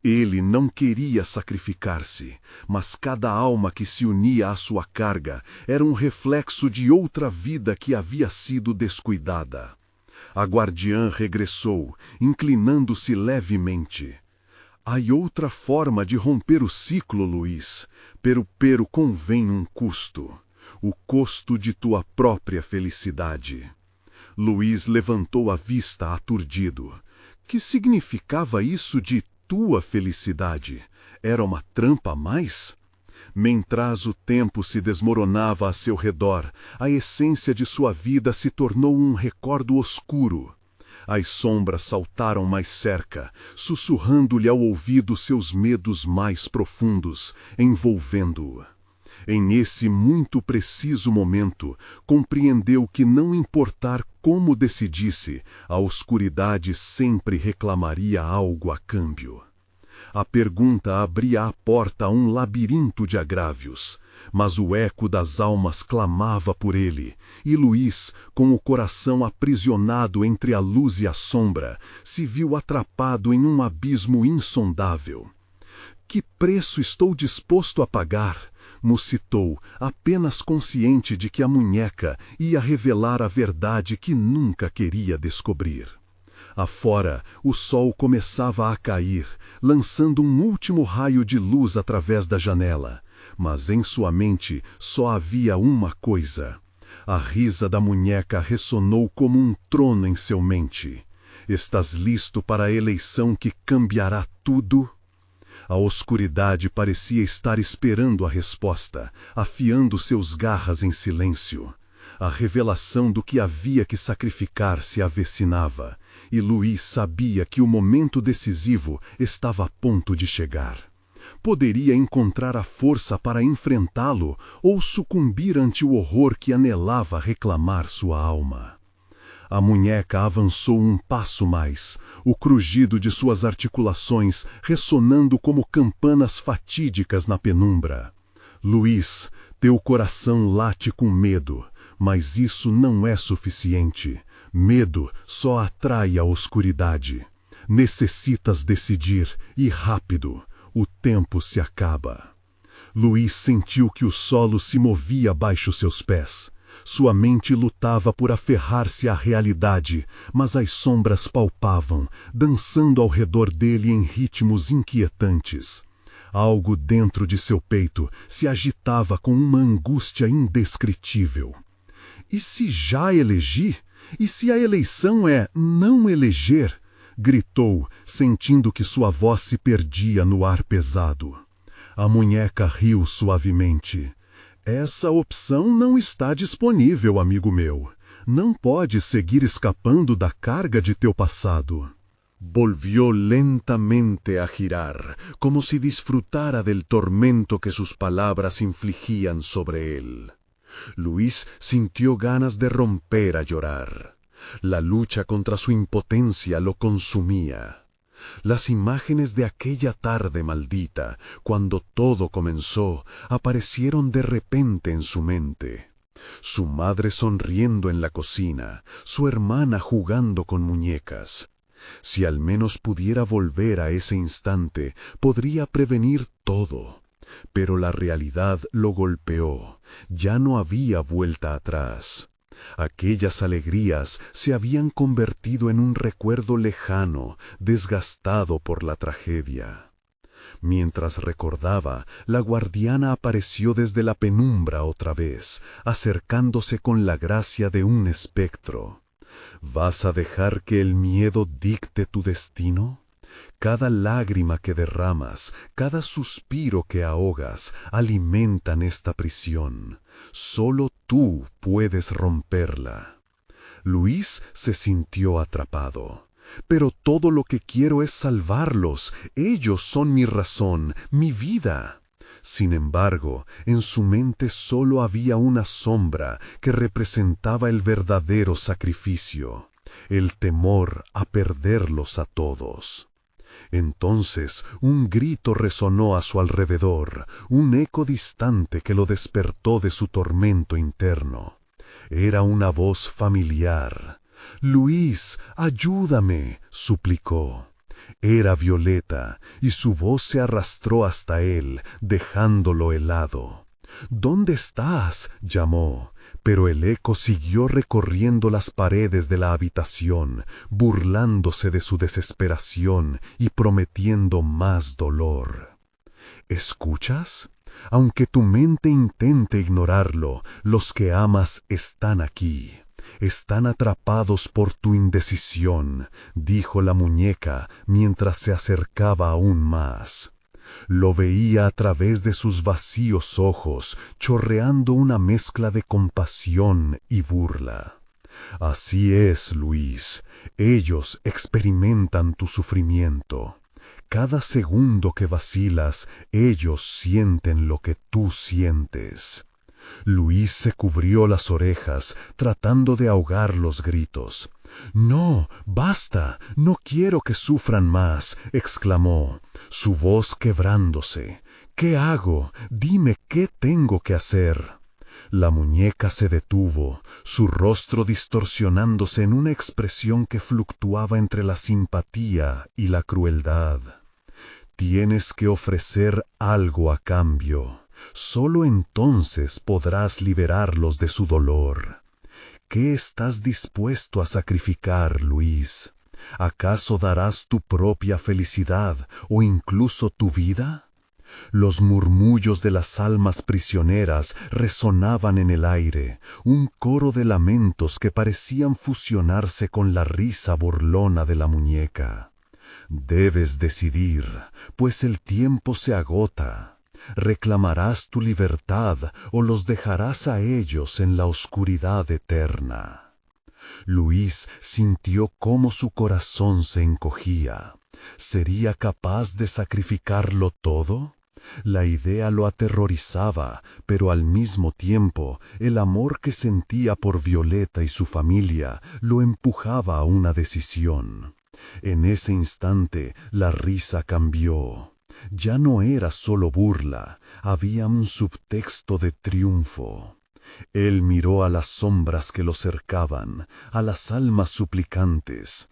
Ele não queria sacrificar-se, mas cada alma que se unia à sua carga era reflexo de outra vida que havia sido descuidada. A guardiã regressou, inclinando-se levemente. Há outra forma de romper o ciclo, Luís, pero convém um custo. O custo de tua própria felicidade. Luís levantou a vista aturdido. Que significava isso de tua felicidade? Era uma trampa a mais? Mentraz o tempo se desmoronava a seu redor, a essência de sua vida se tornou um recordo oscuro. As sombras saltaram mais cerca, sussurrando-lhe ao ouvido seus medos mais profundos, envolvendo-o. Em esse muito preciso momento, compreendeu que não importar como decidisse, a oscuridade sempre reclamaria algo a câmbio. A pergunta abria a porta a um labirinto de agrávios, mas o eco das almas clamava por ele, e Luís, com o coração aprisionado entre a luz e a sombra, se viu atrapado em um abismo insondável. Que preço estou disposto a pagar? Mussitou, apenas consciente de que a munheca ia revelar a verdade que nunca queria descobrir. Afora, o sol começava a cair, lançando um último raio de luz através da janela. Mas em sua mente só havia uma coisa. A risa da munheca ressonou como um trono em seu mente. Estás listo para a eleição que cambiará tudo? A oscuridade parecia estar esperando a resposta, afiando seus garras em silêncio. A revelação do que havia que sacrificar se avecinava, e Luís sabia que o momento decisivo estava a ponto de chegar. Poderia encontrar a força para enfrentá-lo ou sucumbir ante o horror que anelava reclamar sua alma. A munheca avançou um passo mais, o crujido de suas articulações ressonando como campanas fatídicas na penumbra. Luís, teu coração late com medo, mas isso não é suficiente. Medo só atrai a oscuridade. Necessitas decidir, e rápido. O tempo se acaba. Luís sentiu que o solo se movia abaixo seus pés. Sua mente lutava por aferrar-se à realidade, mas as sombras palpavam, dançando ao redor dele em ritmos inquietantes. Algo dentro de seu peito se agitava com uma angústia indescritível. E se já elegi? E se a eleição é não eleger? Gritou, sentindo que sua voz se perdia no ar pesado. A munheca riu suavemente. Essa opção não está disponível, amigo meu. Não podes seguir escapando da carga de teu passado. Volvió lentamente a girar, como si disfrutara del tormento que sus palabras infligían sobre él. Luís sintió ganas de romper a llorar. La lucha contra su impotencia lo consumía. Las imágenes de aquella tarde maldita, cuando todo comenzó, aparecieron de repente en su mente. Su madre sonriendo en la cocina, su hermana jugando con muñecas. Si al menos pudiera volver a ese instante, podría prevenir todo. Pero la realidad lo golpeó. Ya no había vuelta atrás. Aquellas alegrías se habían convertido en un recuerdo lejano, desgastado por la tragedia. Mientras recordaba, la guardiana apareció desde la penumbra otra vez, acercándose con la gracia de un espectro. ¿Vas a dejar que el miedo dicte tu destino? Cada lágrima que derramas, cada suspiro que ahogas, alimentan esta prisión. Solo tú puedes romperla. Luís se sintió atrapado. Pero todo lo que quiero es salvarlos. Ellos son mi razón, mi vida. Sin embargo, en su mente solo había una sombra que representaba el verdadero sacrificio, el temor a perderlos a todos. Entonces un grito resonó a su alrededor, un eco distante que lo despertó de su tormento interno. Era una voz familiar. «Luís, ayúdame», suplicó. Era Violeta, y su voz se arrastró hasta él, dejándolo helado. «¿Dónde estás?», llamó, Pero el eco siguió recorriendo las paredes de la habitación, burlándose de su desesperación y prometiendo más dolor. ¿Escuchas? Aunque tu mente intente ignorarlo, los que amas están aquí. Están atrapados por tu indecisión, dijo la muñeca mientras se acercaba aún más. Lo veía a través de sus vacíos ojos, chorreando una mezcla de compasión y burla. Así es, Luis. Ellos experimentan tu sufrimiento. Cada segundo que vacilas, ellos sienten lo que tú sientes. Luis se cubrió las orejas, tratando de ahogar los gritos. «No, basta, no quiero que sufran más», exclamó, su voz quebrándose. «¿Qué hago? Dime qué tengo que hacer». La muñeca se detuvo, su rostro distorsionándose en una expresión que fluctuaba entre la simpatía y la crueldad. «Tienes que ofrecer algo a cambio. Solo entonces podrás liberarlos de su dolor. ¿Qué estás dispuesto a sacrificar, Luis? ¿Acaso darás tu propia felicidad o incluso tu vida?» Los murmullos de las almas prisioneras resonaban en el aire, un coro de lamentos que parecían fusionarse con la risa burlona de la muñeca. «Debes decidir, pues el tiempo se agota. ¿Reclamarás tu libertad o los dejarás a ellos en la oscuridad eterna?» Luis sintió cómo su corazón se encogía. ¿Sería capaz de sacrificarlo todo? La idea lo aterrorizaba, pero al mismo tiempo el amor que sentía por Violeta y su familia lo empujaba a una decisión. En ese instante la risa cambió. Ya no era solo burla, había un subtexto de triunfo. Él miró a las sombras que lo cercaban, a las almas suplicantes.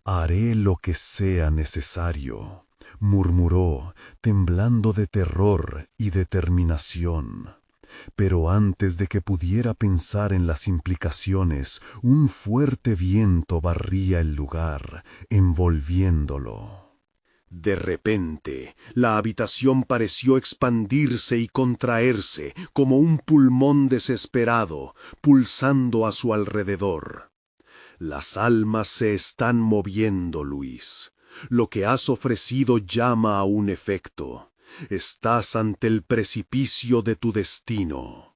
«Haré lo que sea necesario», murmuró, temblando de terror y determinación. Pero antes de que pudiera pensar en las implicaciones, un fuerte viento barría el lugar, envolviéndolo. De repente, la habitación pareció expandirse y contraerse como un pulmón desesperado, pulsando a su alrededor. «Las almas se están moviendo, Luis. Lo que has ofrecido llama a un efecto. Estás ante el precipicio de tu destino».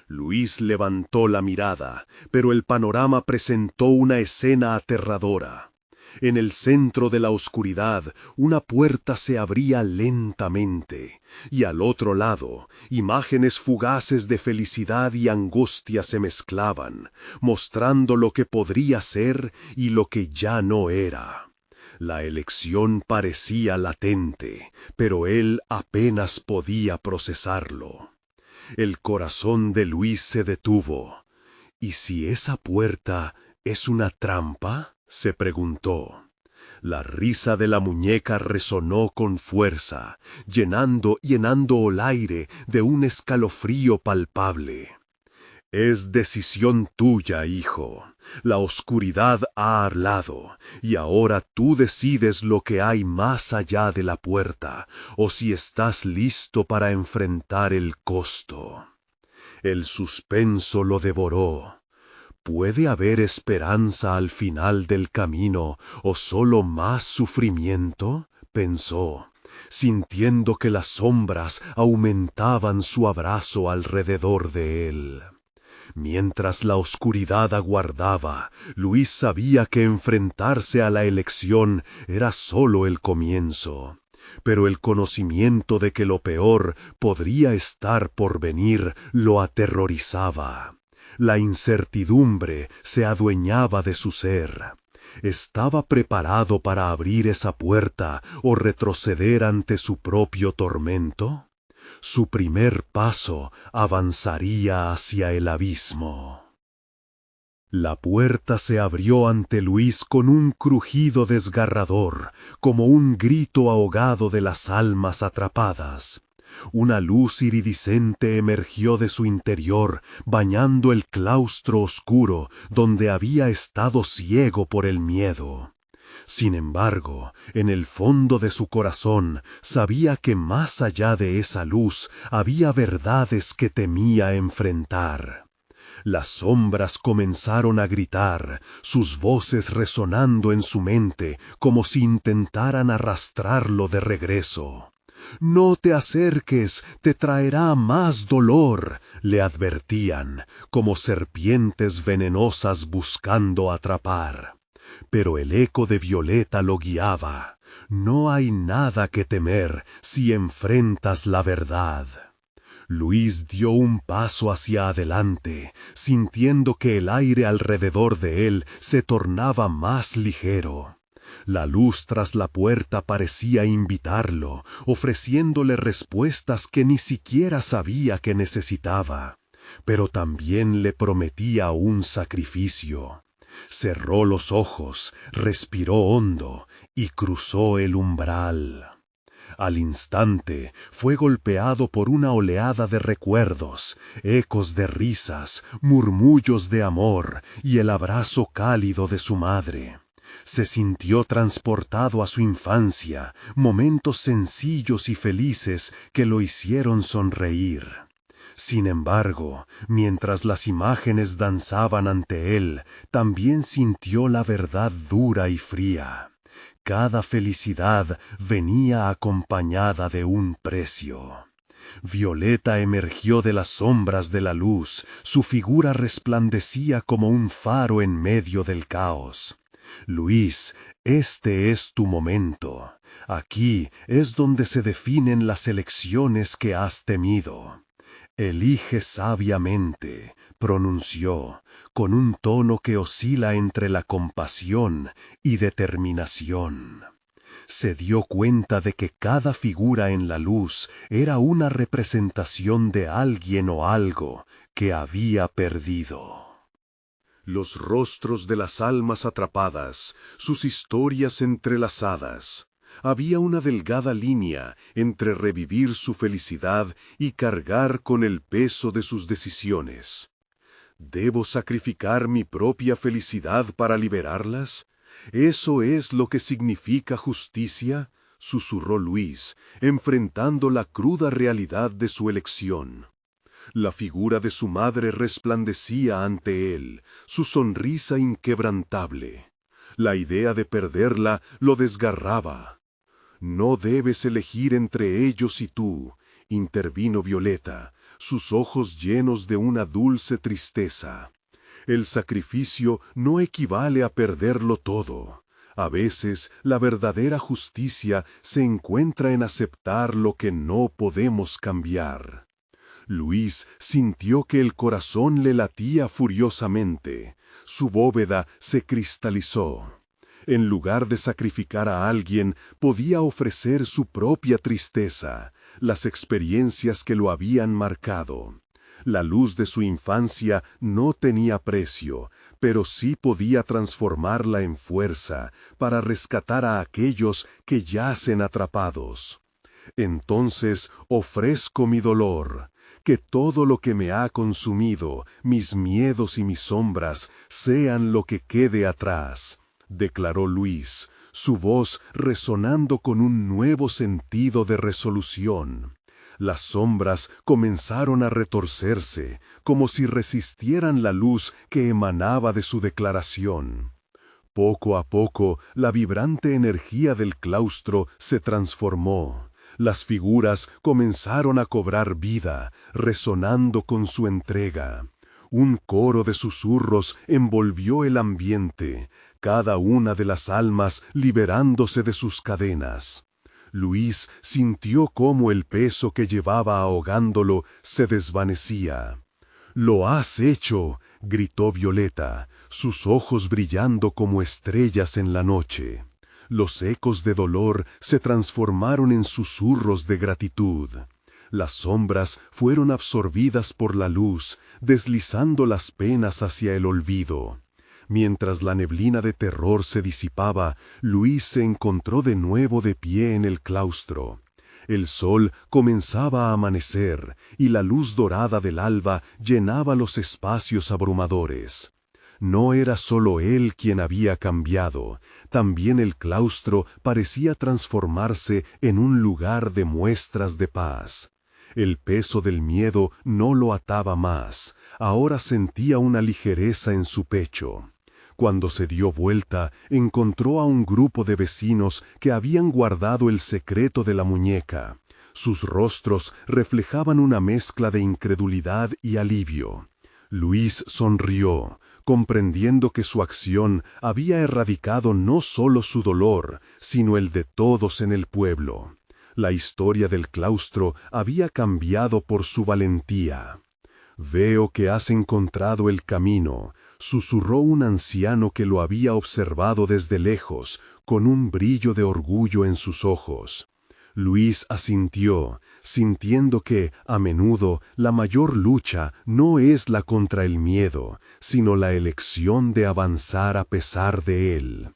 Luis levantó la mirada, pero el panorama presentó una escena aterradora. En el centro de la oscuridad, una puerta se abría lentamente, y al otro lado, imágenes fugaces de felicidad y angustia se mezclaban, mostrando lo que podría ser y lo que ya no era. La elección parecía latente, pero él apenas podía procesarlo. El corazón de Luis se detuvo. ¿Y si esa puerta es una trampa?, se preguntó. La risa de la muñeca resonó con fuerza, llenando el aire de un escalofrío palpable. «Es decisión tuya, hijo. La oscuridad ha hablado, y ahora tú decides lo que hay más allá de la puerta, o si estás listo para enfrentar el costo». El suspenso lo devoró. ¿Puede haber esperanza al final del camino o solo más sufrimiento?, pensó, sintiendo que las sombras aumentaban su abrazo alrededor de él. Mientras la oscuridad aguardaba, Luis sabía que enfrentarse a la elección era solo el comienzo. Pero el conocimiento de que lo peor podría estar por venir lo aterrorizaba. La incertidumbre se adueñaba de su ser. ¿Estaba preparado para abrir esa puerta o retroceder ante su propio tormento? Su primer paso avanzaría hacia el abismo. La puerta se abrió ante Luis con un crujido desgarrador, como un grito ahogado de las almas atrapadas. Una luz iridiscente emergió de su interior, bañando el claustro oscuro donde había estado ciego por el miedo. Sin embargo, en el fondo de su corazón sabía que más allá de esa luz había verdades que temía enfrentar. Las sombras comenzaron a gritar, sus voces resonando en su mente como si intentaran arrastrarlo de regreso. «No te acerques, te traerá más dolor», le advertían, como serpientes venenosas buscando atrapar. Pero el eco de Violeta lo guiaba. «No hay nada que temer si enfrentas la verdad». Luis dio un paso hacia adelante, sintiendo que el aire alrededor de él se tornaba más ligero. La luz tras la puerta parecía invitarlo, ofreciéndole respuestas que ni siquiera sabía que necesitaba, pero también le prometía un sacrificio. Cerró los ojos, respiró hondo y cruzó el umbral. Al instante fue golpeado por una oleada de recuerdos, ecos de risas, murmullos de amor y el abrazo cálido de su madre. Se sintió transportado a su infancia, momentos sencillos y felices que lo hicieron sonreír. Sin embargo, mientras las imágenes danzaban ante él, también sintió la verdad dura y fría. Cada felicidad venía acompañada de un precio. Violeta emergió de las sombras de la luz, su figura resplandecía como un faro en medio del caos. «Luis, este es tu momento. Aquí es donde se definen las elecciones que has temido. Elige sabiamente», pronunció, con un tono que oscila entre la compasión y determinación. Se dio cuenta de que cada figura en la luz era una representación de alguien o algo que había perdido. Los rostros de las almas atrapadas, sus historias entrelazadas. Había una delgada línea entre revivir su felicidad y cargar con el peso de sus decisiones. ¿Debo sacrificar mi propia felicidad para liberarlas? ¿Eso es lo que significa justicia?, susurró Luis, enfrentando la cruda realidad de su elección. La figura de su madre resplandecía ante él, su sonrisa inquebrantable. La idea de perderla lo desgarraba. «No debes elegir entre ellos y tú», intervino Violeta, sus ojos llenos de una dulce tristeza. «El sacrificio no equivale a perderlo todo. A veces la verdadera justicia se encuentra en aceptar lo que no podemos cambiar». Luis sintió que el corazón le latía furiosamente. Su bóveda se cristalizó. En lugar de sacrificar a alguien, podía ofrecer su propia tristeza, las experiencias que lo habían marcado. La luz de su infancia no tenía precio, pero sí podía transformarla en fuerza para rescatar a aquellos que yacen atrapados. «Entonces ofrezco mi dolor. Que todo lo que me ha consumido, mis miedos y mis sombras, sean lo que quede atrás», declaró Luis, su voz resonando con un nuevo sentido de resolución. Las sombras comenzaron a retorcerse, como si resistieran la luz que emanaba de su declaración. Poco a poco, la vibrante energía del claustro se transformó. Las figuras comenzaron a cobrar vida, resonando con su entrega. Un coro de susurros envolvió el ambiente, cada una de las almas liberándose de sus cadenas. Luis sintió cómo el peso que llevaba ahogándolo se desvanecía. «¡Lo has hecho!», gritó Violeta, sus ojos brillando como estrellas en la noche. Los ecos de dolor se transformaron en susurros de gratitud. Las sombras fueron absorbidas por la luz, deslizando las penas hacia el olvido. Mientras la neblina de terror se disipaba, Luis se encontró de nuevo de pie en el claustro. El sol comenzaba a amanecer y la luz dorada del alba llenaba los espacios abrumadores. No era solo él quien había cambiado, también el claustro parecía transformarse en un lugar de muestras de paz. El peso del miedo no lo ataba más, ahora sentía una ligereza en su pecho. Cuando se dio vuelta, encontró a un grupo de vecinos que habían guardado el secreto de la muñeca. Sus rostros reflejaban una mezcla de incredulidad y alivio. Luis sonrió, comprendiendo que su acción había erradicado no solo su dolor, sino el de todos en el pueblo. La historia del claustro había cambiado por su valentía. «Veo que has encontrado el camino», susurró un anciano que lo había observado desde lejos, con un brillo de orgullo en sus ojos. Luis asintió, sintiendo que, a menudo, la mayor lucha no es la contra el miedo, sino la elección de avanzar a pesar de él.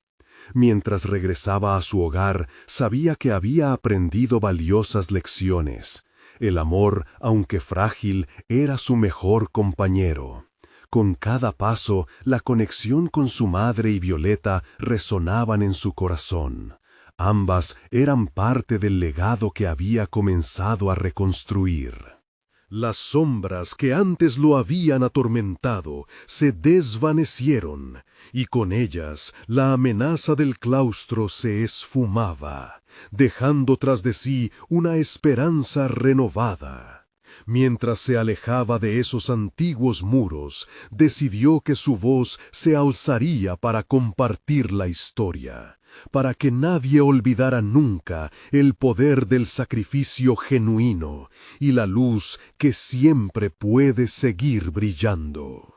Mientras regresaba a su hogar, sabía que había aprendido valiosas lecciones. El amor, aunque frágil, era su mejor compañero. Con cada paso, la conexión con su madre y Violeta resonaban en su corazón. Ambas eran parte del legado que había comenzado a reconstruir. Las sombras que antes lo habían atormentado se desvanecieron, y con ellas la amenaza del claustro se esfumaba, dejando tras de sí una esperanza renovada. Mientras se alejaba de esos antiguos muros, decidió que su voz se alzaría para compartir la historia, para que nadie olvidara nunca el poder del sacrificio genuino y la luz que siempre puede seguir brillando.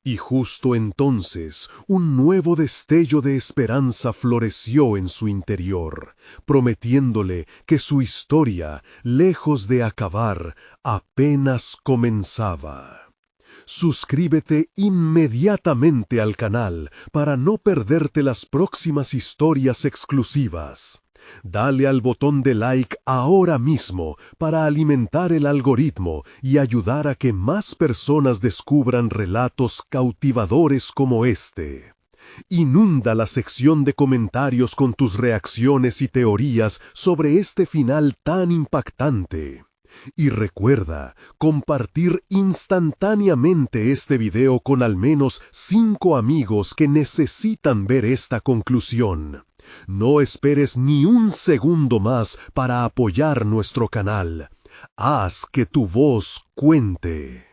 Y justo entonces un nuevo destello de esperanza floreció en su interior, prometiéndole que su historia, lejos de acabar, apenas comenzaba. Suscríbete inmediatamente al canal para no perderte las próximas historias exclusivas. Dale al botón de like ahora mismo para alimentar el algoritmo y ayudar a que más personas descubran relatos cautivadores como este. Inunda la sección de comentarios con tus reacciones y teorías sobre este final tan impactante. Y recuerda compartir instantáneamente este video con al menos 5 amigos que necesitan ver esta conclusión. No esperes ni un segundo más para apoyar nuestro canal. Haz que tu voz cuente.